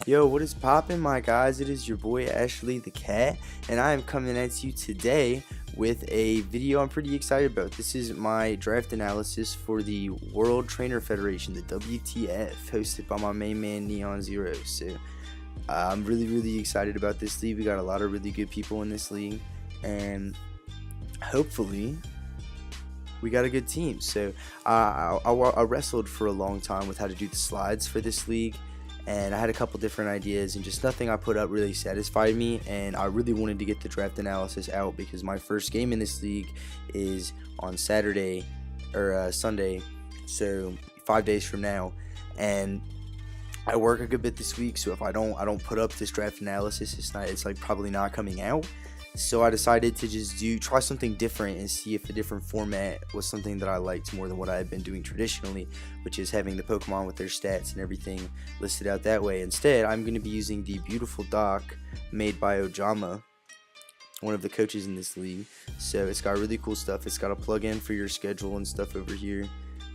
Yo, what is poppin', my guys? It is your boy Ashley the Cat, and I am coming at you today with a video I'm pretty excited about. This is my draft analysis for the World Trainer Federation, the WTF, hosted by my main man Neon Zero. So I'm really excited about this league. We got a lot of really good people in this league, and hopefully we got a good team. So I wrestled for a long time with how to do the slides for this league, and I had a couple different ideas, and just nothing I put up really satisfied me, and I really wanted to get the draft analysis out because my first game in this league is on Saturday or Sunday, so 5 days from now, and I work a good bit this week, so if I don't put up this draft analysis, it's like probably not coming out. So I decided to just try something different and see if a different format was something that I liked more than what I had been doing traditionally, which is having the Pokemon with their stats and everything listed out that way. Instead, I'm going to be using the beautiful doc made by Ojama, one of the coaches in this league. So it's got really cool stuff. It's got a plug-in for your schedule and stuff over here.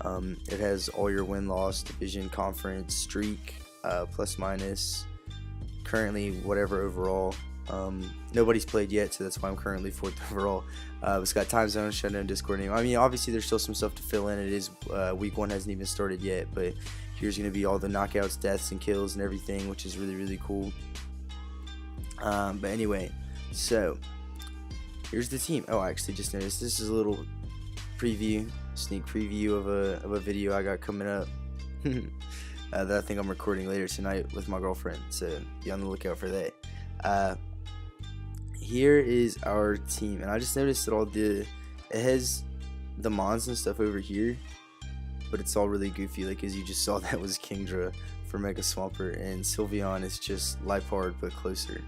It has all your win-loss, division, conference, streak, plus minus, currently whatever overall. Nobody's played yet, so that's why I'm currently 4th overall. It's got time zone, shutdown, Discord name. I mean, obviously there's still some stuff to fill in. It is week 1 hasn't even started yet, but here's going to be all the knockouts, deaths, and kills and everything, which is really cool. But anyway, so here's the team. Oh, I actually just noticed this is a little sneak preview of a video I got coming up that I think I'm recording later tonight with my girlfriend, so be on the lookout for that. Here is our team, and I just noticed that it has the mons and stuff over here, but it's all really goofy. Like, as you just saw, that was Kingdra for Mega Swampert, and Sylveon is just Liepard but closer.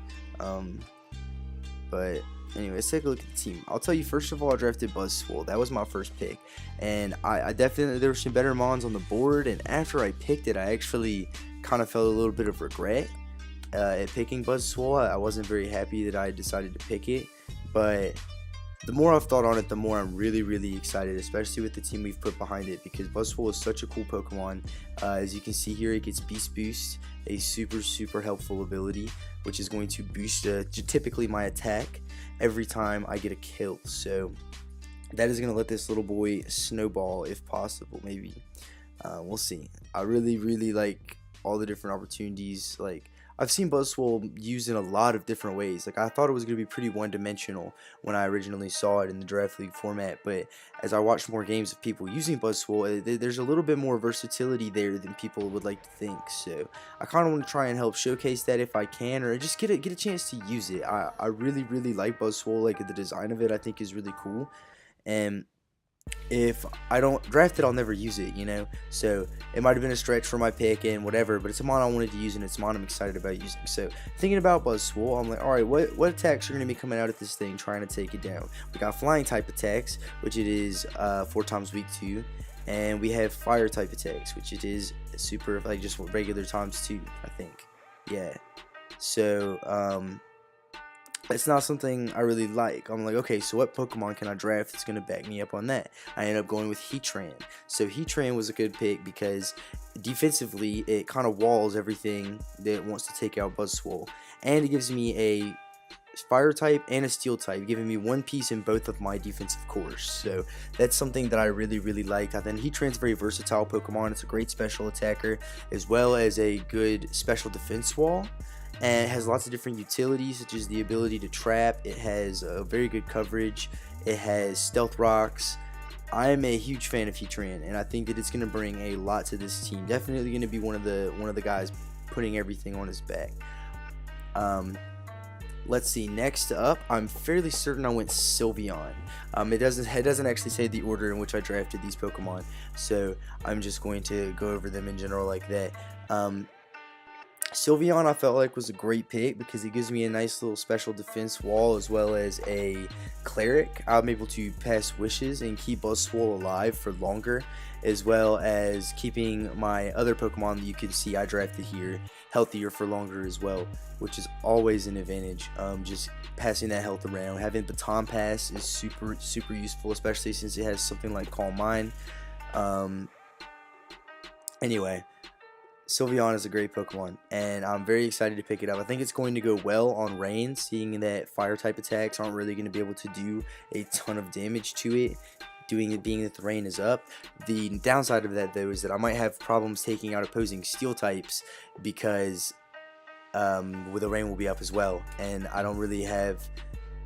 But anyway, let's take a look at the team. I'll tell you, first of all, I drafted Buzzwole. That was my first pick, and I definitely, there were some better mons on the board, and after I picked it, I actually kind of felt a little bit of regret at picking Buzzwole. I wasn't very happy that I decided to pick it, but the more I've thought on it, the more I'm really excited, especially with the team we've put behind it, because Buzzwole is such a cool Pokemon. As you can see here, it gets Beast Boost, a super helpful ability, which is going to boost typically my attack every time I get a kill. So that is going to let this little boy snowball if possible, maybe. We'll see. I really like all the different opportunities. Like, I've seen Buzzwole used in a lot of different ways. Like, I thought it was going to be pretty one-dimensional when I originally saw it in the Draft League format, but as I watched more games of people using Buzzwole, there's a little bit more versatility there than people would like to think. So I kind of want to try and help showcase that if I can, or just get a chance to use it. I really like Buzzwole. Like, the design of it I think is really cool, and if I don't draft it, I'll never use it, you know. So it might have been a stretch for my pick and whatever, but it's a mon I wanted to use, and it's a mon I'm excited about using. So thinking about Buzzwole, I'm like, alright, what attacks are going to be coming out at this thing trying to take it down? We got flying type attacks, which it is 4 times week 2, and we have fire type attacks, which it is super, like, just regular times 2, I think. Yeah. So it's not something I really like. I'm like, okay, so what Pokemon can I draft that's going to back me up on that? I ended up going with Heatran. So Heatran was a good pick because defensively, it kind of walls everything that wants to take out Buzzwole. And it gives me a fire type and a steel type, giving me 1 piece in both of my defensive cores. So that's something that I really liked. I think Heatran's a very versatile Pokemon. It's a great special attacker, as well as a good special defense wall. And it has lots of different utilities, such as the ability to trap. It has very good coverage. It has stealth rocks. I am a huge fan of Heatran, and I think that it's going to bring a lot to this team. Definitely going to be one of the guys putting everything on his back. Let's see. Next up, I'm fairly certain I went Sylveon. It doesn't actually say the order in which I drafted these Pokemon, so I'm just going to go over them in general like that. Sylveon I felt like was a great pick because it gives me a nice little special defense wall, as well as a cleric. I'm able to pass wishes and keep Buzzwole alive for longer, as well as keeping my other Pokemon that you can see I drafted here healthier for longer as well, which is always an advantage. Just passing that health around. Having Baton Pass is super useful, especially since it has something like Calm Mind. Anyway, Sylveon is a great Pokemon, and I'm very excited to pick it up. I think it's going to go well on Rain, seeing that Fire-type attacks aren't really going to be able to do a ton of damage to it, being that the Rain is up. The downside of that, though, is that I might have problems taking out opposing Steel types because with the Rain will be up as well, and I don't really have.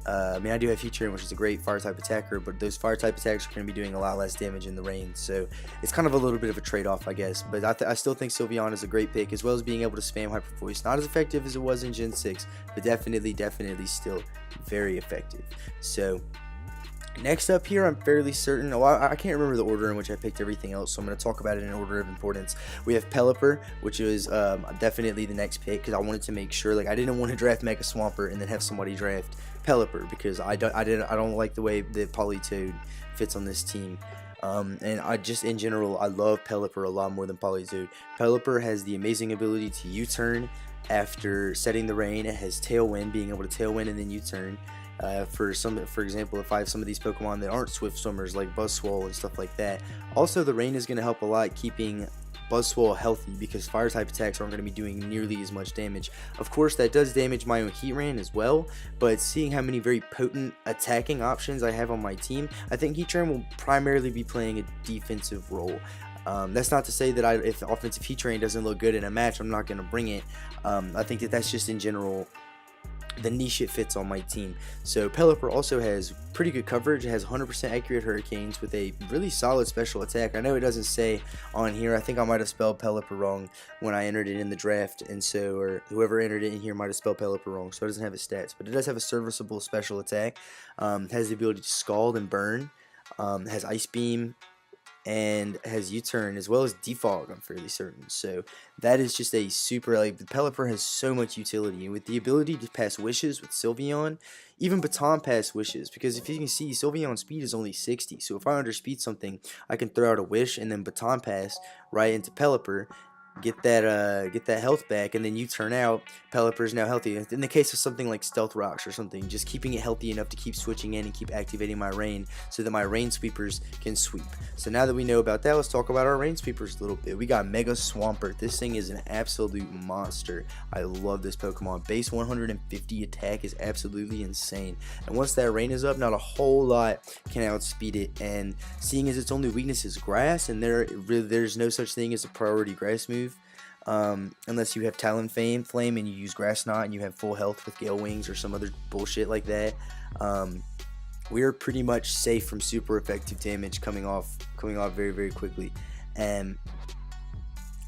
I mean, I do have Heatran, which is a great Fire-type attacker, but those Fire-type attacks are going to be doing a lot less damage in the Rain, so it's kind of a little bit of a trade-off, I guess. But I still think Sylveon is a great pick, as well as being able to spam Hyper Voice. Not as effective as it was in Gen 6, but definitely still very effective. So next up here, I'm fairly certain, well, I can't remember the order in which I picked everything else, so I'm going to talk about it in order of importance. We have Pelipper, which is definitely the next pick, because I wanted to make sure, like, I didn't want to draft Mega Swampert and then have somebody draft Pelipper, because I don't like the way that Politoed fits on this team. And I just, in general, I love Pelipper a lot more than Politoed. Pelipper has the amazing ability to U-turn after setting the Rain. It has Tailwind, being able to Tailwind and then U-turn. For example, if I have some of these Pokemon that aren't swift swimmers like Buzzwole and stuff like that. Also, the Rain is going to help a lot keeping Buzzwole healthy, because Fire-type attacks aren't going to be doing nearly as much damage. Of course, that does damage my own Heatran as well, but seeing how many very potent attacking options I have on my team, I think Heatran will primarily be playing a defensive role. That's not to say that if the offensive Heatran doesn't look good in a match, I'm not going to bring it. I think that's just in general the niche it fits on my team. So Pelipper also has pretty good coverage. It has 100% accurate Hurricanes with a really solid special attack. I know it doesn't say on here. I think I might have spelled Pelipper wrong when I entered it in the draft, and so, or whoever entered it in here might have spelled Pelipper wrong, so it doesn't have its stats. But it does have a serviceable special attack. Has the ability to Scald and Burn. Has Ice Beam, and has U-turn as well as Defog, I'm fairly certain. So that is just a super, like, the Pelipper has so much utility, and with the ability to pass wishes with Sylveon, even Baton pass wishes, because if you can see, Sylveon's speed is only 60, so if I underspeed something, I can throw out a wish and then Baton pass right into Pelipper, get that health back, and then you turn out. Pelipper is now healthy. In the case of something like Stealth Rocks or something, just keeping it healthy enough to keep switching in and keep activating my Rain so that my Rain Sweepers can sweep. So now that we know about that, let's talk about our Rain Sweepers a little bit. We got Mega Swampert. This thing is an absolute monster. I love this Pokemon. Base 150 attack is absolutely insane. And once that Rain is up, not a whole lot can outspeed it. And seeing as its only weakness is grass, and there's no such thing as a priority grass move, unless you have Talonflame and you use Grass Knot and you have full health with Gale Wings or some other bullshit like that, we are pretty much safe from super effective damage coming off very, very quickly. And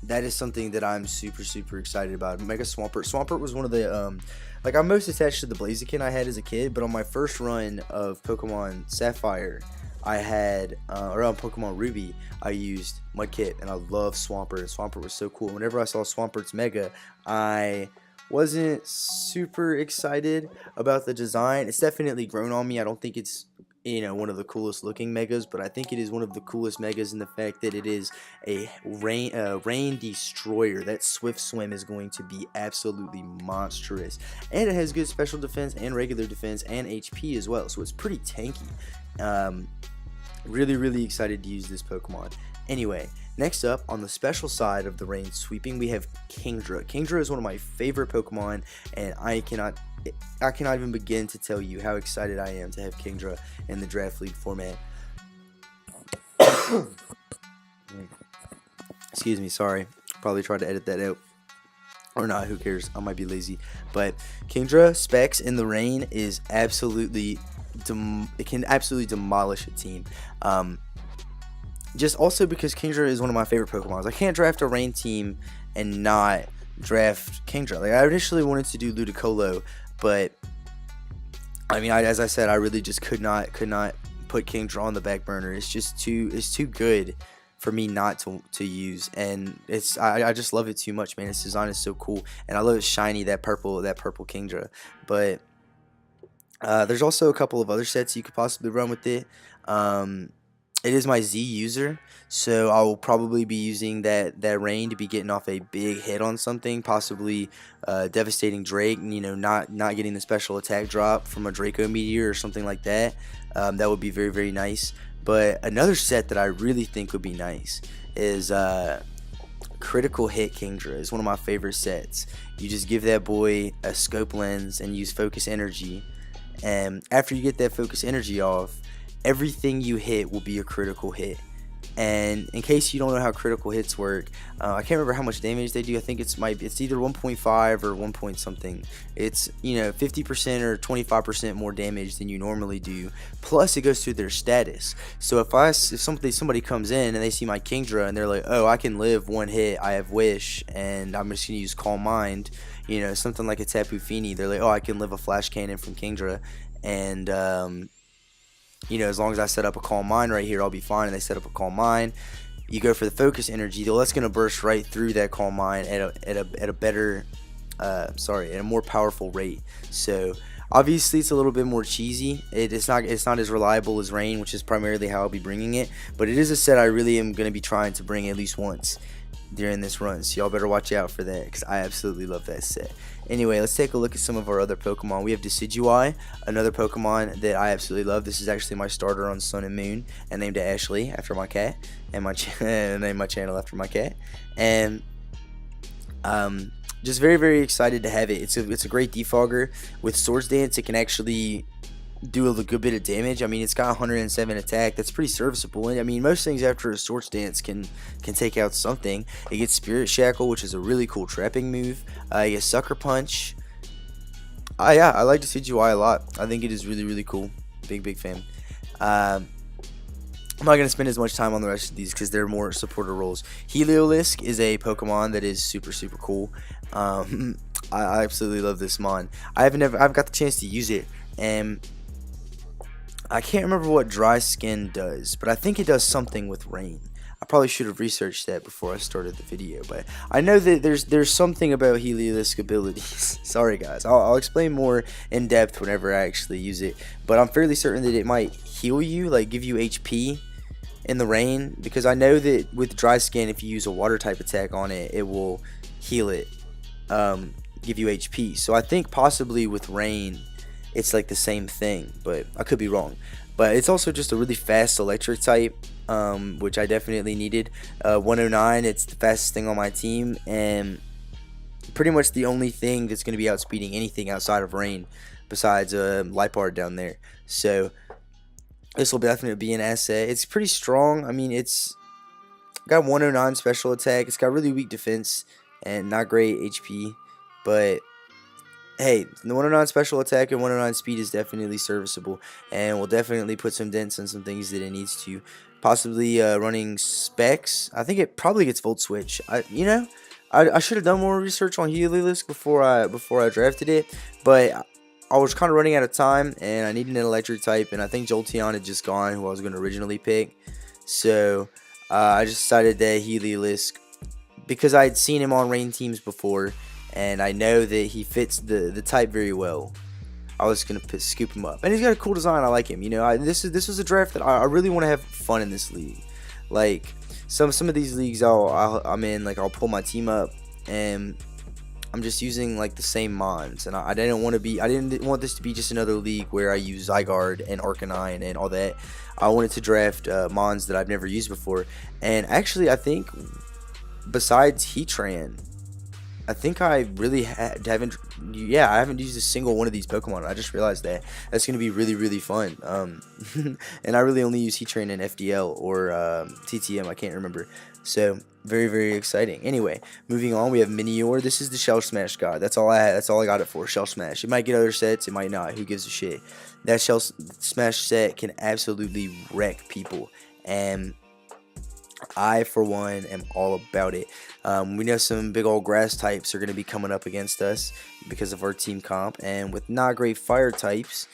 that is something that I'm super excited about. Mega Swampert was one of the like, I'm most attached to the Blaziken I had as a kid, but on my first run of Pokemon Sapphire, I had, or on Pokemon Ruby, I used Mudkip, and I love Swampert. Swampert was so cool. Whenever I saw Swampert's Mega, I wasn't super excited about the design. It's definitely grown on me. I don't think it's, one of the coolest looking Megas, but I think it is one of the coolest Megas in the fact that it is a rain destroyer. That Swift Swim is going to be absolutely monstrous, and it has good special defense and regular defense and HP as well, so it's pretty tanky. Really excited to use this Pokemon. Anyway, next up, on the special side of the Rain sweeping, we have Kingdra. Kingdra is one of my favorite Pokemon, and I cannot even begin to tell you how excited I am to have Kingdra in the Draft League format. Excuse me, sorry. Probably tried to edit that out. Or not, who cares? I might be lazy. But Kingdra specs in the Rain is absolutely, it can absolutely demolish a team. Just also because Kingdra is one of my favorite Pokemon. I can't draft a Rain team and not draft Kingdra. Like, I initially wanted to do Ludicolo, but I mean, as I said, I really just could not put Kingdra on the back burner. It's just too good for me not to use, and I just love it too much, man. Its design is so cool, and I love it shiny, that purple Kingdra. But there's also a couple of other sets you could possibly run with it. It is my Z user, so I will probably be using that Rain to be getting off a big hit on something, possibly devastating Drake, not getting the special attack drop from a Draco Meteor or something like that. That would be very nice. But another set that I really think would be nice is Critical Hit Kingdra is one of my favorite sets. You just give that boy a scope lens and use focus energy, and after you get that focus energy off, everything you hit will be a critical hit. And in case you don't know how critical hits work, I can't remember how much damage they do. I think it's either 1.5 or 1 point something. It's 50% or 25% more damage than you normally do. Plus it goes through their status. So if somebody comes in and they see my Kingdra and they're like, oh, I can live one hit, I have Wish, and I'm just gonna use Calm Mind. Something like a Tapu Fini. They're like, oh, I can live a Flash Cannon from Kingdra, and as long as I set up a Calm Mind right here, I'll be fine. And they set up a Calm Mind. You go for the focus energy, though, that's going to burst right through that Calm Mind at a better, at a more powerful rate. So obviously it's a little bit more cheesy. It's not as reliable as Rain, which is primarily how I'll be bringing it. But it is a set I really am going to be trying to bring at least once during this run, so y'all better watch out for that, because I absolutely love that set. Anyway, let's take a look at some of our other Pokemon. We have Decidueye, another Pokemon that I absolutely love. This is actually my starter on Sun and Moon, and named it Ashley after my cat, and named my channel after my cat. And just very, very excited to have it. It's a great defogger. With Swords Dance, it can actually do a good bit of damage. I mean, it's got 107 attack. That's pretty serviceable. And I mean, most things after a Swords Dance can take out something. It gets Spirit Shackle, which is a really cool trapping move. It gets Sucker Punch. Yeah, I like Decidueye a lot. I think it is really, really cool. Big fan. I'm not going to spend as much time on the rest of these because they're more supporter roles. Heliolisk is a Pokemon that is super, super cool. I absolutely love this mon. I've got the chance to use it, and I can't remember what Dry Skin does, but I think it does something with Rain. I probably should have researched that before I started the video, but I know that there's something about Heliolisk abilities. Sorry guys, I'll explain more in depth whenever I actually use it, but I'm fairly certain that it might heal you, like give you HP in the Rain, because I know that with Dry Skin, if you use a water type attack on it, it will heal it, give you HP. So I think possibly with Rain it's like the same thing, but I could be wrong. But it's also just a really fast electric type, which I definitely needed. 109, it's the fastest thing on my team, and pretty much the only thing that's going to be outspeeding anything outside of Rain besides Liepard down there. So this will definitely be an asset. It's pretty strong. I mean, it's got 109 special attack. It's got really weak defense and not great HP, but hey, the 109 special attack and 109 speed is definitely serviceable, and will definitely put some dents on some things that it needs to. Possibly running specs. I think it probably gets Volt Switch. I should have done more research on Heliolisk before I drafted it, but I was kind of running out of time, and I needed an electric type, and I think Jolteon had just gone, who I was going to originally pick. So I just decided that Heliolisk, because I had seen him on Rain teams before, and I know that he fits the type very well, I was going to scoop him up. And he's got a cool design. I like him. This was a draft that I really want to have fun in this league. Like, some of these leagues I'm in, like, I'll pull my team up, and I'm just using, like, the same mons. And I didn't want this to be just another league where I use Zygarde and Arcanine and all that. I wanted to draft mons that I've never used before. And actually, I think, besides Heatran, I think I really haven't used a single one of these Pokemon. I just realized that. That's going to be really, really fun. And I really only use Heatran in FDL or TTM. I can't remember. So, very, very exciting. Anyway, moving on, we have Minior. This is the Shell Smash god. That's all I got it for, Shell Smash. It might get other sets. It might not. Who gives a shit? That Shell Smash set can absolutely wreck people. And I, for one, am all about it. We know some big old grass types are going to be coming up against us because of our team comp, and with not great fire types,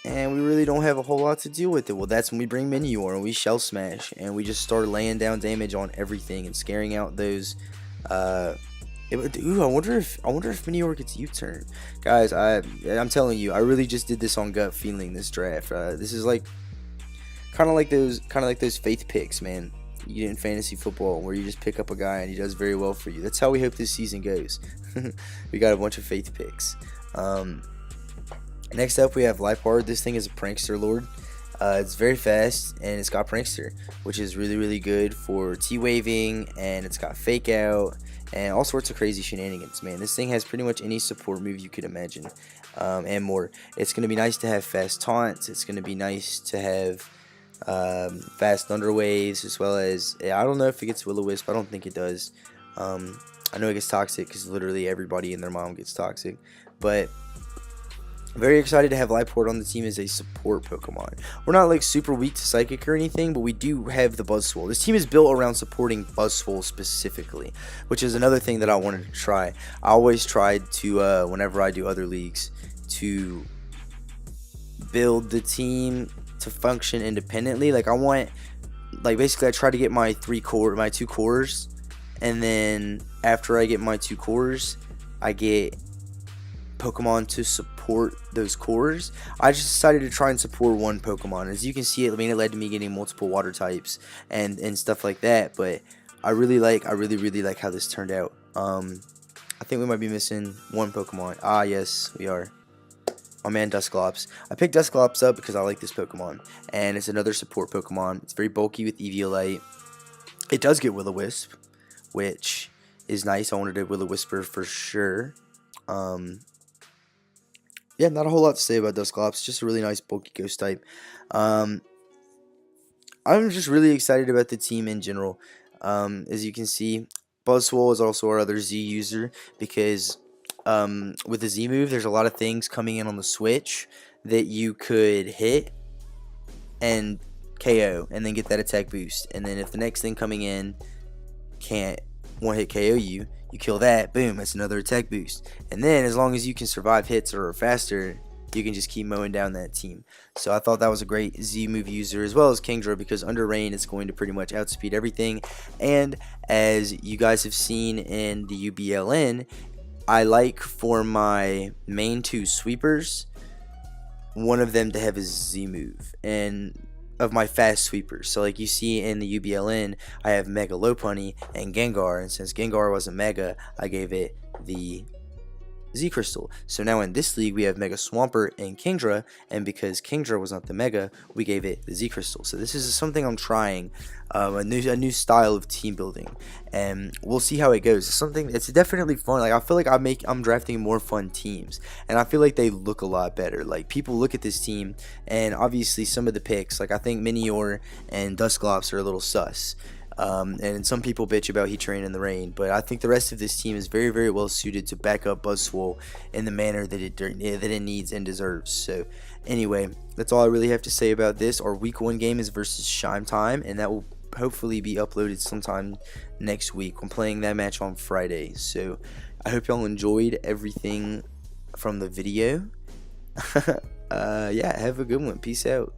and we really don't have a whole lot to deal with it. Well, that's when we bring Minior and we Shell Smash, and we just start laying down damage on everything and scaring out those. Ooh, I wonder if Minior gets U-turn, guys. I'm telling you, I really just did this on gut feeling this draft. This is like kind of like those faith picks, man. You get in fantasy football where you just pick up a guy and he does very well for you. That's how we hope this season goes. We got a bunch of faith picks. Next up, we have Liepard. This thing is a prankster lord. It's very fast, and it's got Prankster, which is really, really good for T-waving, and it's got Fake Out, and all sorts of crazy shenanigans, man. This thing has pretty much any support move you could imagine, and more. It's going to be nice to have fast taunts. It's going to be nice to have fast Thunder Waves, as well as, I don't know if it gets Will-O-Wisp. I don't think it does. I know it gets Toxic, because literally everybody and their mom gets Toxic, but very excited to have Lieport on the team as a support Pokemon. We're not like super weak to Psychic or anything, but we do have the Buzzwole. This team is built around supporting Buzzwole specifically, which is another thing that I wanted to try. I always tried to, whenever I do other leagues, to build the team to function independently. Like, I want, like, basically I try to get my two cores, and then after I get my 2 cores, I get Pokemon to support those cores. I just decided to try and support one Pokemon. As you can see, I mean, it led to me getting multiple water types and stuff like that, but I really like how this turned out. I think we might be missing one Pokemon. Ah, yes, we are. My man Dusclops. I picked Dusclops up because I like this Pokemon, and it's another support Pokemon. It's very bulky with Eviolite. It does get Will-O-Wisp, which is nice. I wanted a Will-O-Wisper for sure. Yeah, not a whole lot to say about Dusclops. Just a really nice bulky ghost type. I'm just really excited about the team in general. As you can see, Buzzwole is also our other Z user, because with the Z move, there's a lot of things coming in on the switch that you could hit and KO, and then get that attack boost. And then if the next thing coming in can't one-hit KO you, you kill that, boom, that's another attack boost. And then as long as you can survive hits or faster, you can just keep mowing down that team. So I thought that was a great Z move user, as well as Kingdra, because under rain it's going to pretty much outspeed everything. And as you guys have seen in the UBLN, I like for my main 2 sweepers, one of them to have a Z move, and of my fast sweepers. So like you see in the UBLN, I have Mega Lopunny and Gengar, and since Gengar wasn't Mega, I gave it the Z Crystal. So now in this league, we have Mega Swampert and Kingdra, and because Kingdra was not the Mega, we gave it the Z Crystal. So this is something I'm trying, a new style of team building, and we'll see how it goes. It's definitely fun. Like, I feel like I'm drafting more fun teams, and I feel like they look a lot better. Like, people look at this team, and obviously some of the picks, like I think Minior and Dusclops are a little sus. And some people bitch about Heatran in the rain, but I think the rest of this team is very, very well suited to back up Buzzwole in the manner that it needs and deserves. So anyway, that's all I really have to say about this. Our week 1 game is versus Shime Time, and that will hopefully be uploaded sometime next week. I'm playing that match on Friday, so I hope y'all enjoyed everything from the video. Yeah, have a good one. Peace out.